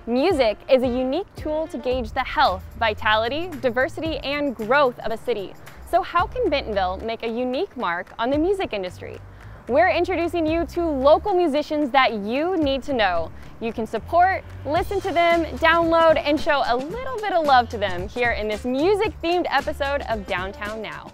Music is a unique tool to gauge the health, vitality, diversity, and growth of a city. So how can Bentonville make a unique mark on the music industry? We're introducing you to local musicians that you need to know. You can support, listen to them, download, and show a little bit of love to them here in this music-themed episode of Downtown Now.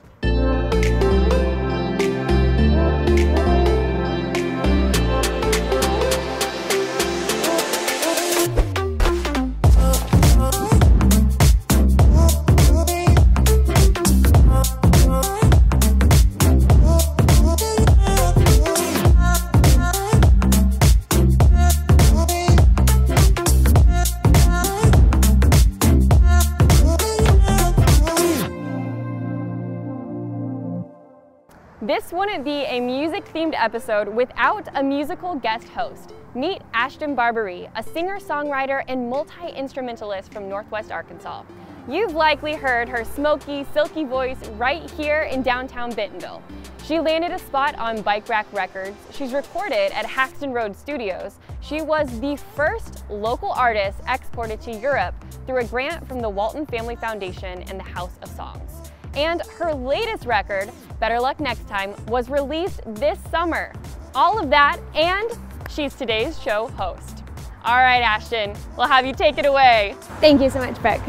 This wouldn't be a music-themed episode without a musical guest host. Meet Ashton Barbary, a singer-songwriter and multi-instrumentalist from Northwest Arkansas. You've likely heard her smoky, silky voice right here in downtown Bentonville. She landed a spot on Bike Rack Records. She's recorded at Haxton Road Studios. She was the first local artist exported to Europe through a grant from the Walton Family Foundation and the House of Songs. And her latest record, Better Luck Next Time, was released this summer. All of that, and she's today's show host. All right, Ashton, we'll have you take it away. Thank you so much, Brooke.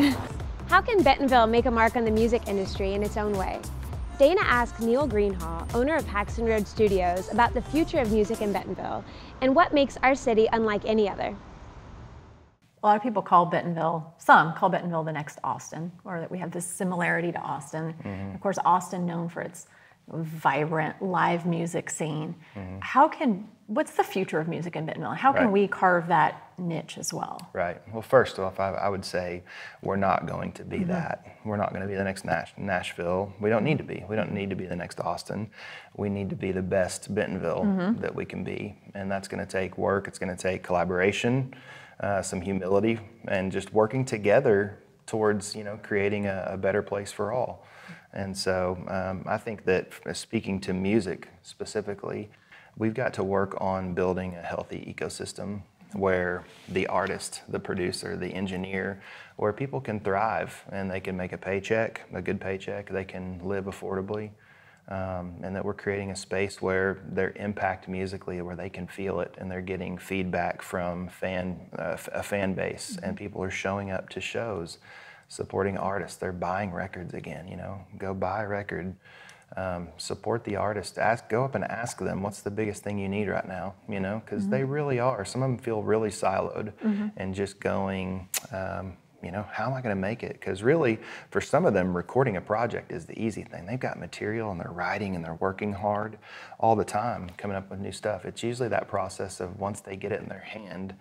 How can Bentonville make a mark on the music industry in its own way? Dana asked Neil Greenhaw, owner of Haxton Road Studios, about the future of music in Bentonville and what makes our city unlike any other. A lot of people call Bentonville, some call Bentonville the next Austin, or that we have this similarity to Austin. Mm-hmm. Of course, Austin known for its vibrant live music scene. Mm-hmm. What's the future of music in Bentonville? How can we carve that niche as well? Right. Well, first off, I would say we're not going to be that. We're not going to be the next Nashville. We don't need to be. We don't need to be the next Austin. We need to be the best Bentonville that we can be. And that's going to take work. It's going to take collaboration, some humility, and just working together towards creating a better place for all. And so I think that speaking to music specifically, we've got to work on building a healthy ecosystem where the artist, the producer, the engineer, where people can thrive and they can make a paycheck, a good paycheck, they can live affordably. And that we're creating a space where their impact musically, where they can feel it and they're getting feedback from a fan base, and people are showing up to shows, supporting artists. They're buying records again, go buy a record, support the artist, go up and ask them what's the biggest thing you need right now, because they really are. Some of them feel really siloed and just going, how am I going to make it? Because really, for some of them, recording a project is the easy thing. They've got material and they're writing and they're working hard all the time, coming up with new stuff. It's usually that process of once they get it in their hand,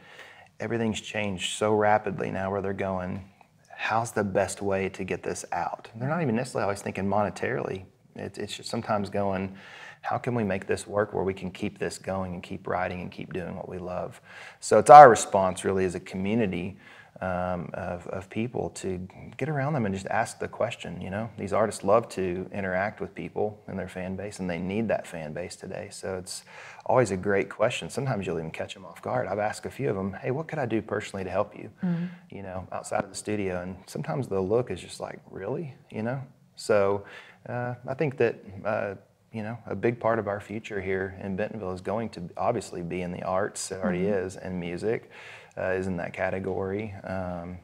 everything's changed so rapidly now where they're going, how's the best way to get this out? They're not even necessarily always thinking monetarily. It's just sometimes going, how can we make this work where we can keep this going and keep writing and keep doing what we love? So it's our response really as a community of people to get around them and just ask the question. These artists love to interact with people in their fan base, and they need that fan base today. So it's always a great question. Sometimes you'll even catch them off guard. I've asked a few of them, hey, what could I do personally to help you, outside of the studio? And sometimes the look is just like, really, So I think that a big part of our future here in Bentonville is going to obviously be in the arts. It already is, and music is in that category.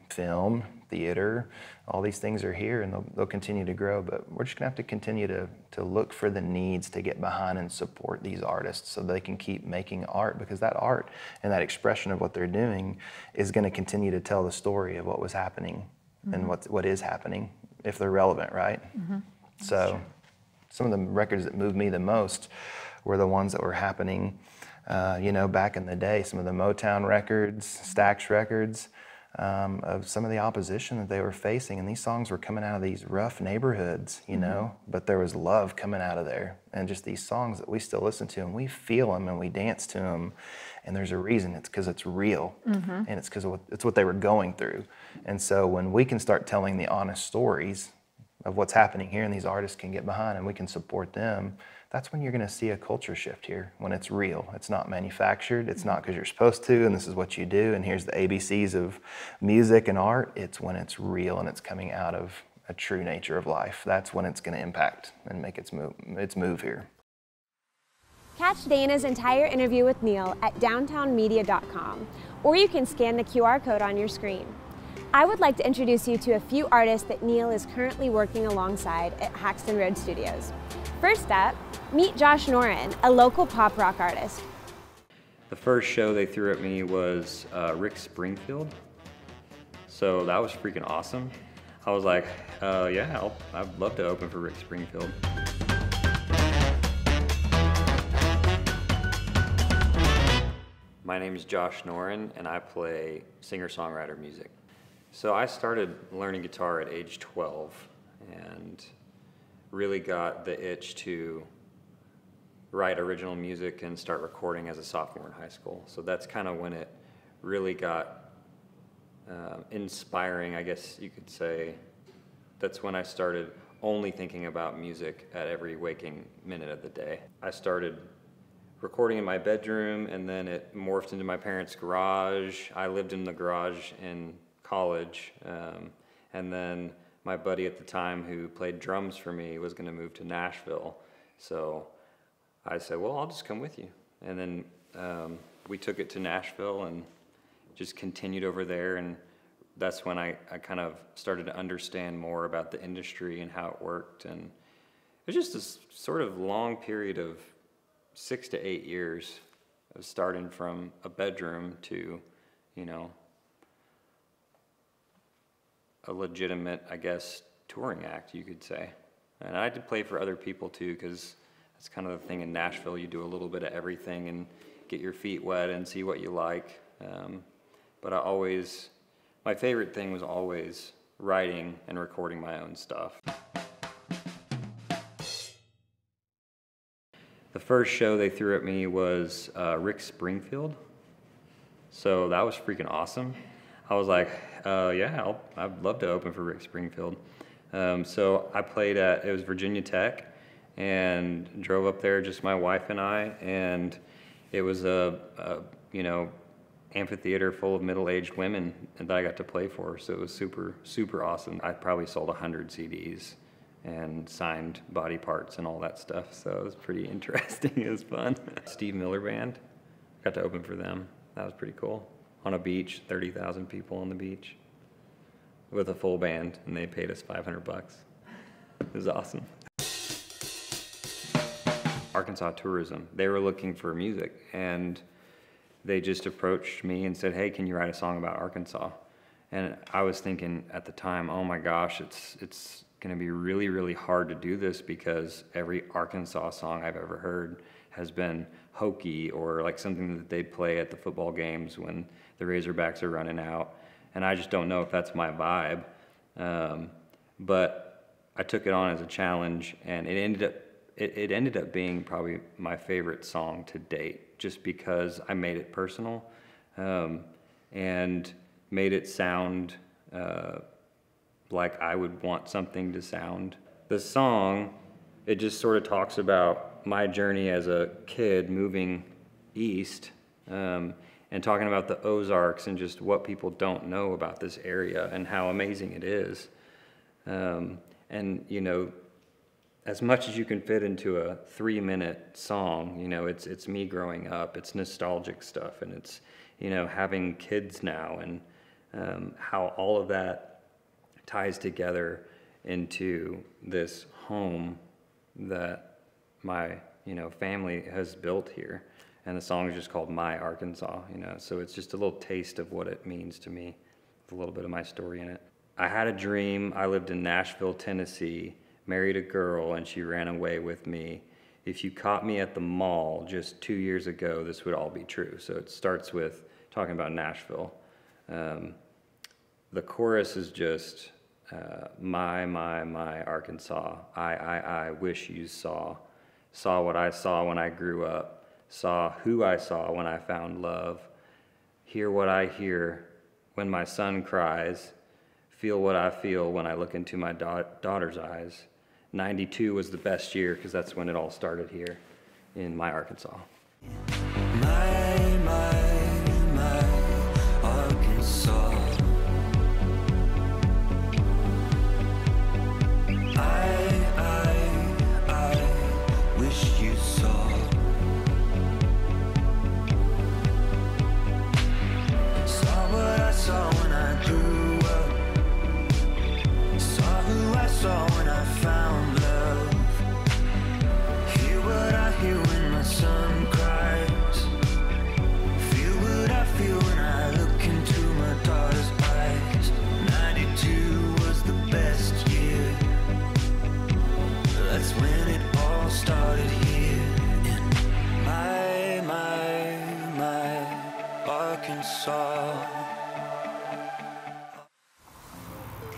Film, theater, all these things are here, and they'll continue to grow. But we're just gonna have to continue to look for the needs to get behind and support these artists so they can keep making art, because that art and that expression of what they're doing is gonna continue to tell the story of what was happening and what is happening, if they're relevant, right? So some of the records that moved me the most were the ones that were happening back in the day. Some of the Motown records, Stax records, of some of the opposition that they were facing. And these songs were coming out of these rough neighborhoods, but there was love coming out of there. And just these songs that we still listen to, and we feel them and we dance to them. And there's a reason. It's because it's real. And it's because it's what they were going through. And so when we can start telling the honest stories of what's happening here, and these artists can get behind and we can support them, that's when you're going to see a culture shift here, when it's real. It's not manufactured. It's not because you're supposed to and this is what you do and here's the ABCs of music and art. It's when it's real and it's coming out of a true nature of life. That's when it's going to impact and make its move here. Catch Dana's entire interview with Neil at downtownmedia.com, or you can scan the QR code on your screen. I would like to introduce you to a few artists that Neil is currently working alongside at Haxton Road Studios. First up, meet Josh Noren, a local pop rock artist. The first show they threw at me was Rick Springfield, so that was freaking awesome. I was like, yeah, I'd love to open for Rick Springfield. My name is Josh Noren, and I play singer-songwriter music. So I started learning guitar at age 12 and really got the itch to write original music and start recording as a sophomore in high school. So that's kind of when it really got inspiring, I guess you could say. That's when I started only thinking about music at every waking minute of the day. I started recording in my bedroom, and then it morphed into my parents' garage. I lived in the garage in college, and then my buddy at the time who played drums for me was going to move to Nashville. So I said, well, I'll just come with you. And then we took it to Nashville and just continued over there, and that's when I kind of started to understand more about the industry and how it worked. And it was just this sort of long period of 6 to 8 years of starting from a bedroom to, you know, a legitimate, I guess, touring act, you could say. And I did play for other people too, because that's kind of the thing in Nashville. You do a little bit of everything and get your feet wet and see what you like. But my favorite thing was always writing and recording my own stuff. The first show they threw at me was Rick Springfield, so that was freaking awesome. I was like, yeah, I'd love to open for Rick Springfield. So I played it was Virginia Tech, and drove up there, just my wife and I, and it was a amphitheater full of middle-aged women that I got to play for, so it was super, super awesome. I probably sold 100 CDs and signed body parts and all that stuff, so it was pretty interesting. It was fun. Steve Miller Band, got to open for them. That was pretty cool. On a beach, 30,000 people on the beach with a full band, and they paid us $500. It was awesome. Arkansas Tourism, they were looking for music, and they just approached me and said, hey, can you write a song about Arkansas? And I was thinking at the time, oh my gosh, it's gonna be really, really hard to do this, because every Arkansas song I've ever heard has been hokey, or like something that they play at the football games when the Razorbacks are running out. And I just don't know if that's my vibe. But I took it on as a challenge, and it ended up being probably my favorite song to date, just because I made it personal and made it sound like I would want something to sound. The song, it just sort of talks about my journey as a kid moving east, and talking about the Ozarks and just what people don't know about this area and how amazing it is. And you know, as much as you can fit into a 3-minute song, you know, it's me growing up, it's nostalgic stuff, and it's, you know, having kids now, and how all of that ties together into this home that my, you know, family has built here. And the song is just called My Arkansas, you know, so it's just a little taste of what it means to me, with a little bit of my story in it. I had a dream. I lived in Nashville, Tennessee, married a girl, and she ran away with me. If you caught me at the mall just 2 years ago, this would all be true. So it starts with talking about Nashville. The chorus is just, my Arkansas. I wish you saw what I saw when I grew up. Saw who I saw when I found love, hear what I hear when my son cries, feel what I feel when I look into my daughter's eyes, '92 was the best year because that's when it all started here in my Arkansas. My Arkansas. I wish you saw. Saw what I saw when I grew up. Saw who I saw when I found love. Hear what I hear when my son cries. Feel what I feel when I look into my daughter's eyes. 92 was the best year. That's when it all started here in my Arkansas.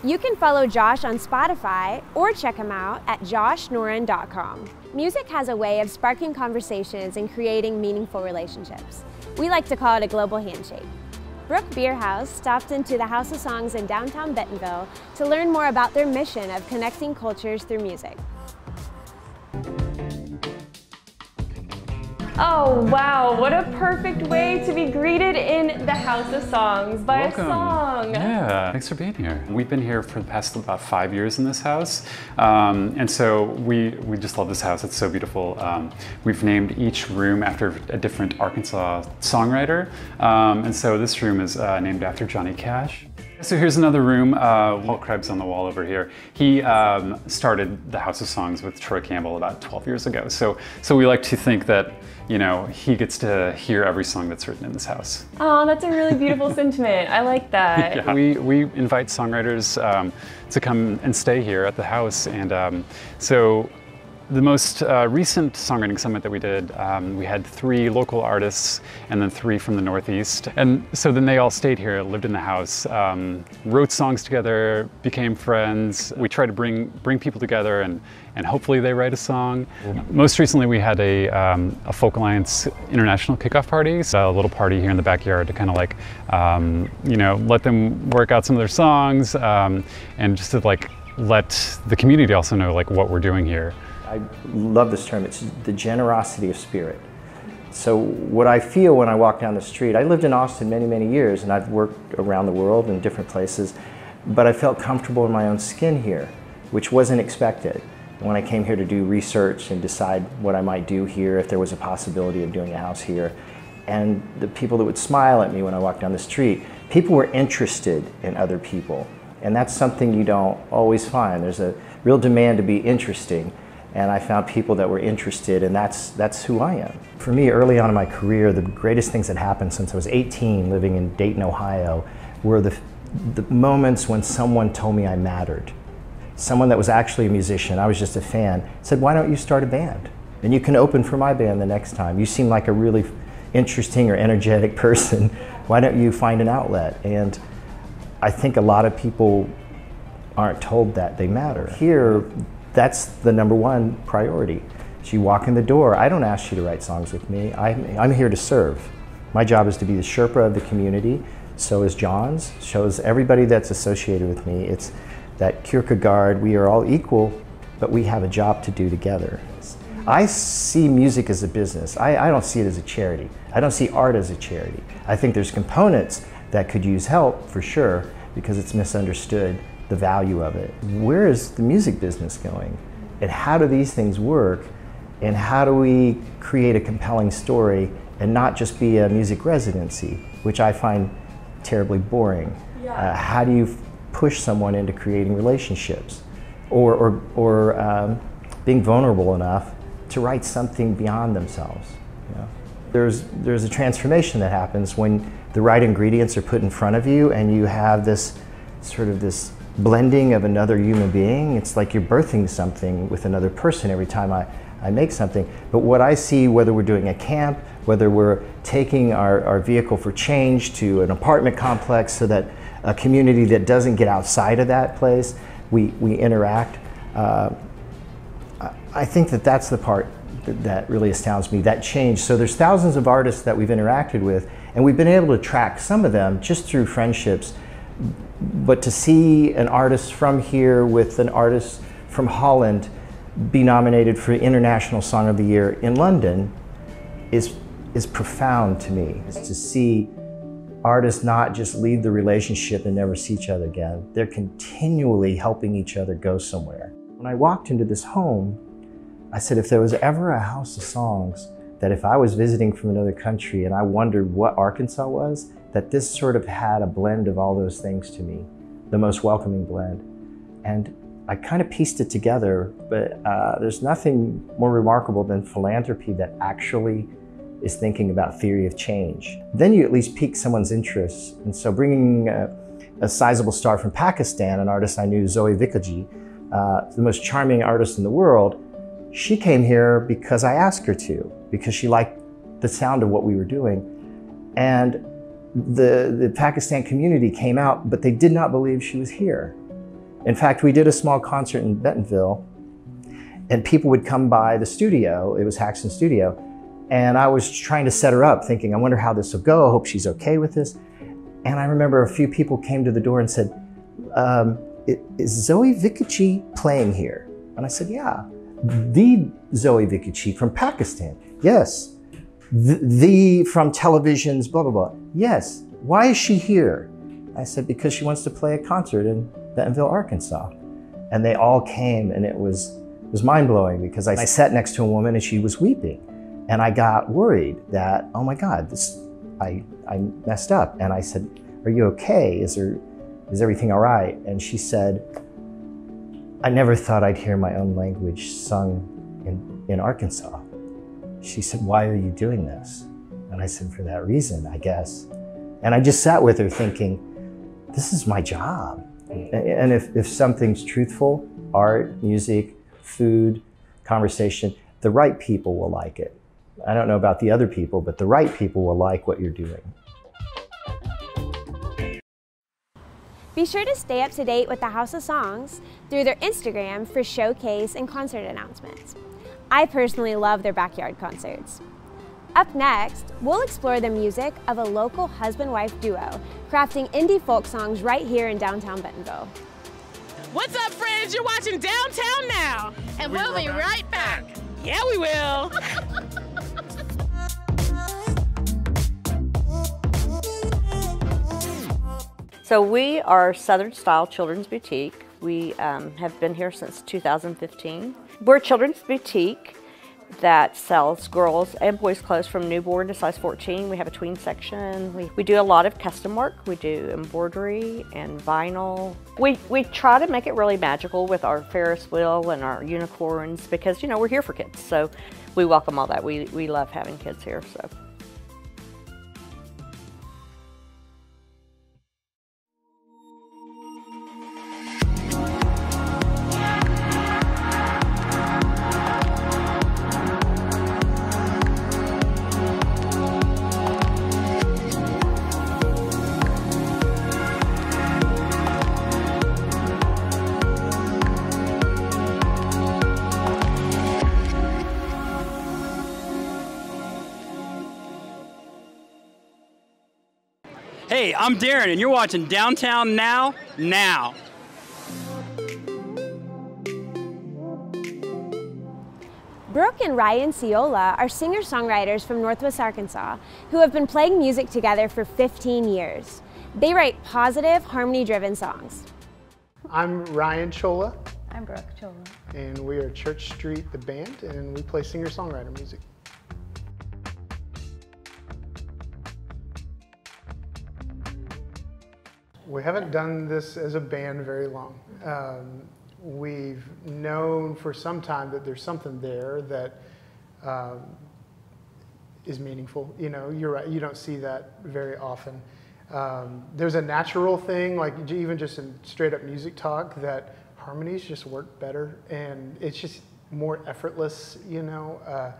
You can follow Josh on Spotify or check him out at joshnoren.com. Music has a way of sparking conversations and creating meaningful relationships. We like to call it a global handshake. Brook Beer House stopped into the House of Songs in downtown Bentonville to learn more about their mission of connecting cultures through music. Oh wow, what a perfect way to be greeted in the House of Songs by Welcome. a song. Yeah, thanks for being here. We've been here for the past about 5 years in this house. And so we just love this house, it's so beautiful. We've named each room after a different Arkansas songwriter. And so this room is named after Johnny Cash. So here's another room, Walt Krebs on the wall over here. He started the House of Songs with Troy Campbell about 12 years ago. So we like to think that, you know, he gets to hear every song that's written in this house. Oh, that's a really beautiful sentiment. I like that. Yeah. We invite songwriters to come and stay here at the house. And so the most recent songwriting summit that we did, we had 3 local artists and then 3 from the Northeast. And so then they all stayed here, lived in the house, wrote songs together, became friends. We try to bring people together and hopefully they write a song. Most recently we had a Folk Alliance International kickoff party, so a little party here in the backyard to kind of like, you know, let them work out some of their songs and just to like let the community also know like what we're doing here. I love this term, it's the generosity of spirit. So what I feel when I walk down the street, I lived in Austin many, many years and I've worked around the world in different places, but I felt comfortable in my own skin here, which wasn't expected. When I came here to do research and decide what I might do here, if there was a possibility of doing a house here, and the people that would smile at me when I walked down the street, people were interested in other people. And that's something you don't always find. There's a real demand to be interesting. And I found people that were interested, and that's who I am. For me, early on in my career, the greatest things that happened since I was 18, living in Dayton, Ohio, were the moments when someone told me I mattered. Someone that was actually a musician, I was just a fan, said, why don't you start a band? And you can open for my band the next time. You seem like a really interesting or energetic person. Why don't you find an outlet? And I think a lot of people aren't told that they matter. Here, that's the #1 priority. So you walk in the door, I don't ask you to write songs with me. I'm here to serve. My job is to be the Sherpa of the community. So is John's, so is everybody that's associated with me. It's that Kierkegaard, we are all equal, but we have a job to do together. I see music as a business. I don't see it as a charity. I don't see art as a charity. I think there's components that could use help for sure because it's misunderstood the value of it. Where is the music business going? And how do these things work? And how do we create a compelling story and not just be a music residency, which I find terribly boring? Yeah. How do you push someone into creating relationships or being vulnerable enough to write something beyond themselves? You know? There's a transformation that happens when the right ingredients are put in front of you and you have this sort of this blending of another human being. It's like you're birthing something with another person every time I make something. But what I see, whether we're doing a camp, whether we're taking our vehicle for change to an apartment complex so that a community that doesn't get outside of that place, we interact. I think that's the part that really astounds me, that change. So there's thousands of artists that we've interacted with, and we've been able to track some of them just through friendships. But to see an artist from here with an artist from Holland be nominated for International Song of the Year in London is profound to me. Is to see artists not just leave the relationship and never see each other again. They're continually helping each other go somewhere. When I walked into this home, I said, if there was ever a house of songs, that if I was visiting from another country and I wondered what Arkansas was, that this sort of had a blend of all those things to me, the most welcoming blend. And I kind of pieced it together, but there's nothing more remarkable than philanthropy that actually is thinking about theory of change. Then you at least pique someone's interest. And so bringing a sizable star from Pakistan, an artist I knew, Zoe Vikaji, the most charming artist in the world, she came here because I asked her to, because she liked the sound of what we were doing. And the Pakistan community came out, but they did not believe she was here. In fact, we did a small concert in Bentonville, and people would come by the studio, it was Haxton's studio, and I was trying to set her up, thinking, I wonder how this will go, I hope she's okay with this. And I remember a few people came to the door and said, is Zoe Vikaji playing here? And I said, yeah. The Zoe Vikaji from Pakistan, yes. The from televisions, blah, blah, blah, yes. Why is she here? I said, because she wants to play a concert in Bentonville, Arkansas. And they all came, and it was mind-blowing, because I sat next to a woman and she was weeping. And I got worried that, oh my God, I messed up. And I said, are you okay? Is everything all right? And she said, I never thought I'd hear my own language sung in Arkansas. She said, why are you doing this? And I said, for that reason, I guess. And I just sat with her thinking, this is my job. And if something's truthful, art, music, food, conversation, the right people will like it. I don't know about the other people, but the right people will like what you're doing. Be sure to stay up to date with the House of Songs through their Instagram for showcase and concert announcements. I personally love their backyard concerts. Up next, we'll explore the music of a local husband-wife duo crafting indie folk songs right here in downtown Bentonville. What's up, friends? You're watching Downtown Now, and we'll be right back. Yeah, we will. So we are Southern Style Children's Boutique. We have been here since 2015. We're a children's boutique that sells girls and boys clothes from newborn to size 14. We have a tween section. We do a lot of custom work. We do embroidery and vinyl. We try to make it really magical with our Ferris wheel and our unicorns because, you know, we're here for kids. So we welcome all that. We love having kids here. So. Hey, I'm Darren, and you're watching Downtown Now. Brooke and Ryan Ciola are singer-songwriters from Northwest Arkansas who have been playing music together for 15 years. They write positive, harmony-driven songs. I'm Ryan Chola. I'm Brooke Chola. And we are Church Street, the band, and we play singer-songwriter music. We haven't done this as a band very long. We've known for some time that there's something there that is meaningful. You know, you're right, you don't see that very often. There's a natural thing, like even just in straight up music talk, that harmonies just work better and it's just more effortless, you know.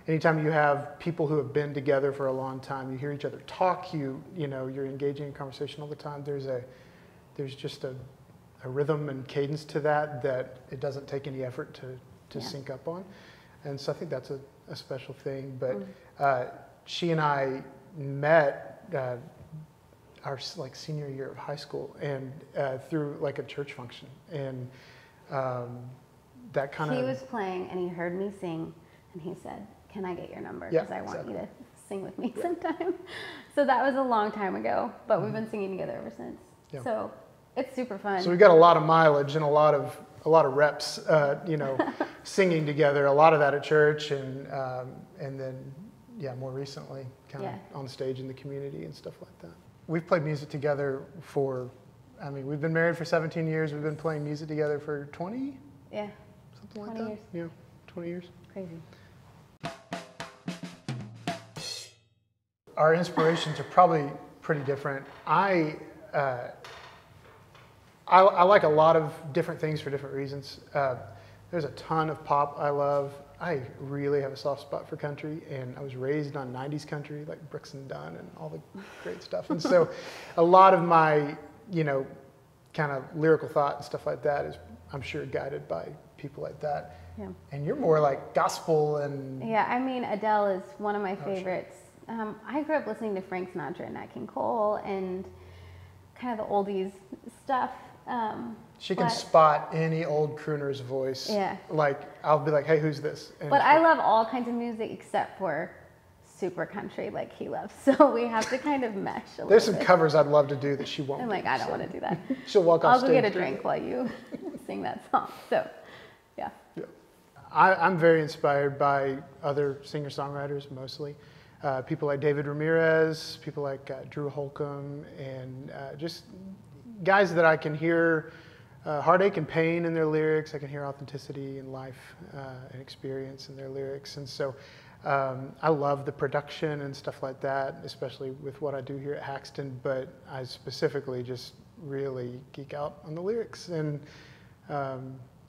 Anytime you have people who have been together for a long time, you hear each other talk, you know, you're engaging in conversation all the time, there's just a rhythm and cadence to that it doesn't take any effort to sync up on. And so I think that's a special thing. But she and I met our like senior year of high school and through like a church function. And that kind of... He was playing and he heard me sing and he said, "Can I get your number? Yeah, Because I want exactly. you to sing with me sometime." So that was a long time ago, but we've been singing together ever since. Yeah. So it's super fun. So we got a lot of mileage and a lot of reps, you know, singing together. A lot of that at church, and then more recently, kind of on stage in the community and stuff like that. We've played music together for, I mean, we've been married for 17 years. We've been playing music together for 20. Yeah. Something like 20 that. years. Yeah, 20 years. Crazy. Our inspirations are probably pretty different. I like a lot of different things for different reasons. There's a ton of pop I love. I really have a soft spot for country, and I was raised on 90s country, like Brooks and Dunn and all the great stuff. And so a lot of my, you know, kind of lyrical thought and stuff like that is, I'm sure, guided by people like that. Yeah. And you're more like gospel and... Yeah, I mean, Adele is one of my favorites. I grew up listening to Frank Sinatra and Nat King Cole and kind of the oldies stuff. She can spot any old crooner's voice. Yeah. Like, I'll be like, "Hey, who's this?" And but I love all kinds of music except for super country like he loves. So we have to kind of mesh a little There's some bit. covers I'd love to do that she won't. I'm like, I don't want to do that. She'll walk off I'll stage. go get a drink while you sing that song. So, yeah. I'm very inspired by other singer-songwriters, mostly. People like David Ramirez, people like Drew Holcomb, and just guys that I can hear heartache and pain in their lyrics. I can hear authenticity and life and experience in their lyrics. And so I love the production and stuff like that, especially with what I do here at Haxton, but I specifically just really geek out on the lyrics. And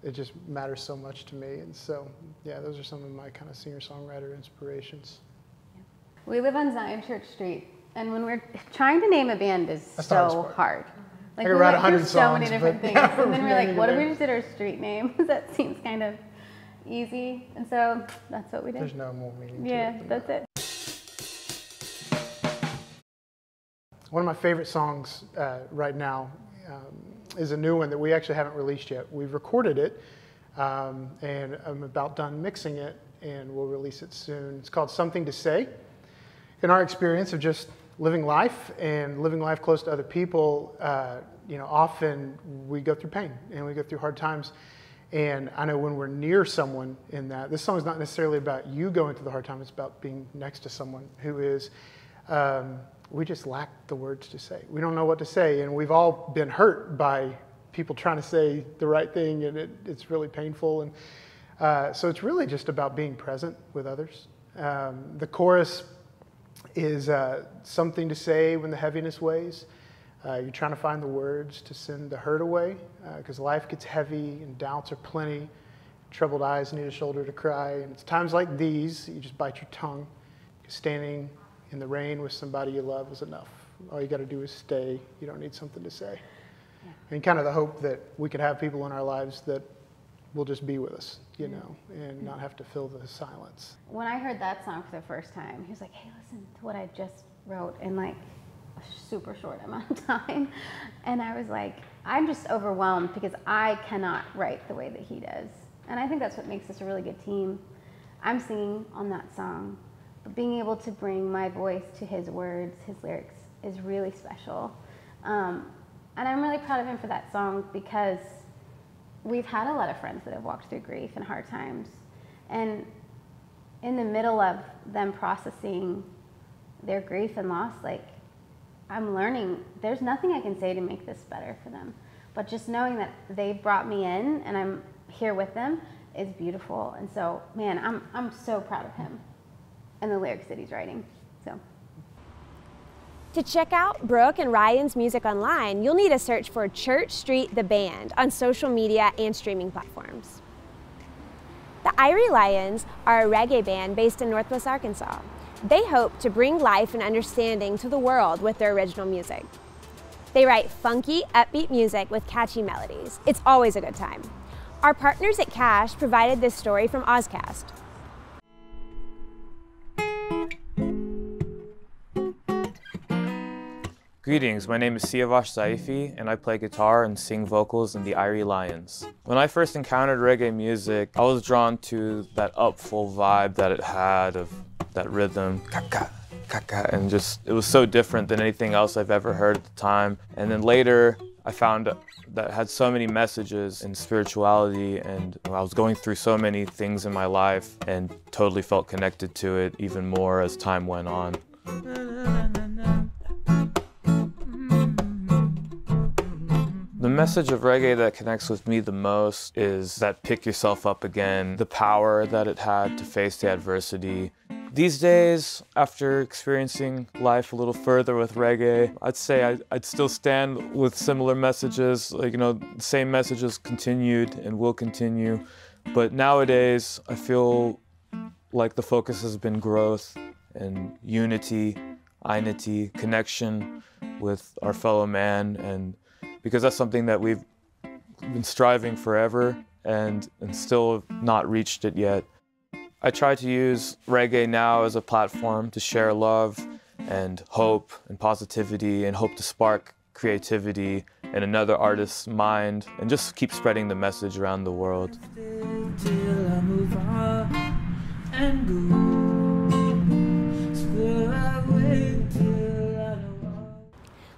it just matters so much to me. And so, yeah, those are some of my kind of singer-songwriter inspirations. We live on Zion Church Street, and when we're trying to name a band is so hard. Like, I could we write went 100 through so many songs, different but things, and then we're like, what if we just did our street name? That seems kind of easy, and so that's what we did. There's no more meaning to it. Yeah, that's it. One of my favorite songs right now is a new one that we actually haven't released yet. We've recorded it, and I'm about done mixing it, and we'll release it soon. It's called "Something to Say." In our experience of just living life and living life close to other people, you know, often we go through pain and we go through hard times. And I know when we're near someone in that, this song is not necessarily about you going through the hard time, it's about being next to someone who is, we just lack the words to say. We don't know what to say, and we've all been hurt by people trying to say the right thing, and it's really painful. And so it's really just about being present with others. The chorus is something to say when the heaviness weighs. You're trying to find the words to send the hurt away, because life gets heavy and doubts are plenty. Troubled eyes need a shoulder to cry. And it's times like these that you just bite your tongue. Standing in the rain with somebody you love is enough. All you got to do is stay. You don't need something to say. Yeah. And kind of the hope that we could have people in our lives that will just be with us, you know, and not have to fill the silence. When I heard that song for the first time, he was like, "Hey, listen to what I just wrote in like a super short amount of time." And I was like, I'm just overwhelmed because I cannot write the way that he does. And I think that's what makes us a really good team. I'm singing on that song, but being able to bring my voice to his words, his lyrics, is really special. And I'm really proud of him for that song because we've had a lot of friends that have walked through grief and hard times. And in the middle of them processing their grief and loss, like, I'm learning there's nothing I can say to make this better for them. But just knowing that they brought me in and I'm here with them is beautiful. And so, man, I'm so proud of him and the lyrics that he's writing. So. To check out Brooke and Ryan's music online, you'll need to search for Church Street the Band on social media and streaming platforms. The Irie Lions are a reggae band based in Northwest Arkansas. They hope to bring life and understanding to the world with their original music. They write funky, upbeat music with catchy melodies. It's always a good time. Our partners at Cash provided this story from Ozcast. Greetings, my name is Siavash Saifi, and I play guitar and sing vocals in the Irie Lions. When I first encountered reggae music, I was drawn to that upful vibe that it had, of that rhythm, kaka, kaka, and just, it was so different than anything else I've ever heard at the time. And then later, I found that it had so many messages in spirituality, and I was going through so many things in my life and totally felt connected to it even more as time went on. The message of reggae that connects with me the most is that pick yourself up again, the power that it had to face the adversity. These days, after experiencing life a little further with reggae, I'd say I'd still stand with similar messages, like, the same messages continued and will continue. But nowadays, I feel like the focus has been growth and unity, einity, connection with our fellow man, and because that's something that we've been striving forever and still have not reached it yet. I try to use reggae now as a platform to share love and hope and positivity, and hope to spark creativity in another artist's mind and just keep spreading the message around the world.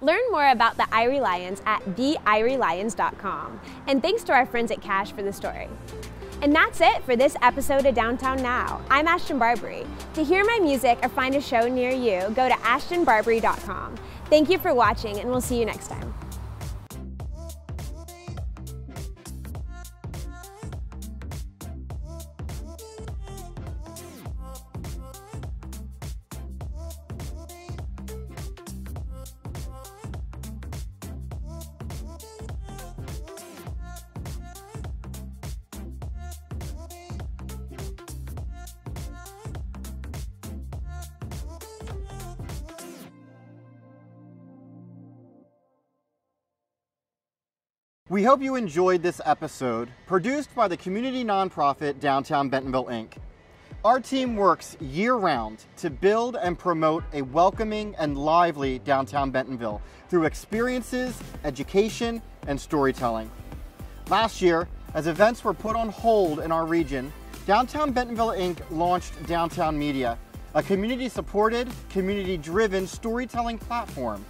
Learn more about the Irie Lions at theirielions.com. And thanks to our friends at Cash for the story. And that's it for this episode of Downtown Now. I'm Ashton Barbary. To hear my music or find a show near you, go to ashtonbarbary.com. Thank you for watching, and we'll see you next time. We hope you enjoyed this episode, produced by the community nonprofit Downtown Bentonville, Inc. Our team works year-round to build and promote a welcoming and lively downtown Bentonville through experiences, education, and storytelling. Last year, as events were put on hold in our region, Downtown Bentonville, Inc. launched Downtown Media, a community-supported, community-driven storytelling platform.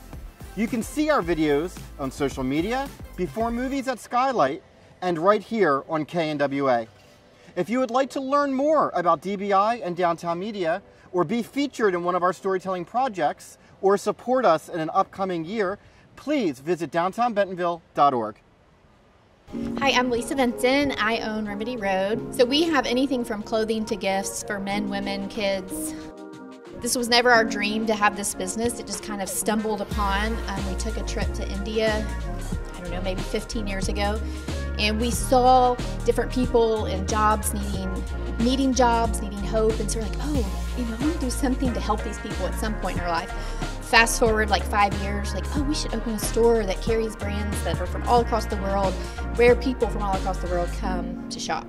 You can see our videos on social media, before movies at Skylight, and right here on KNWA. If you would like to learn more about DBI and Downtown Media, or be featured in one of our storytelling projects, or support us in an upcoming year, please visit downtownbentonville.org. Hi, I'm Lisa Vinson. I own Remedy Road. So we have anything from clothing to gifts for men, women, kids. This was never our dream to have this business. It just kind of stumbled upon. We took a trip to India, I don't know, maybe 15 years ago, and we saw different people in jobs needing jobs, needing hope, and so we're like, oh, I want to do something to help these people at some point in our life. Fast forward like 5 years, like, oh, we should open a store that carries brands that are from all across the world, where people from all across the world come to shop.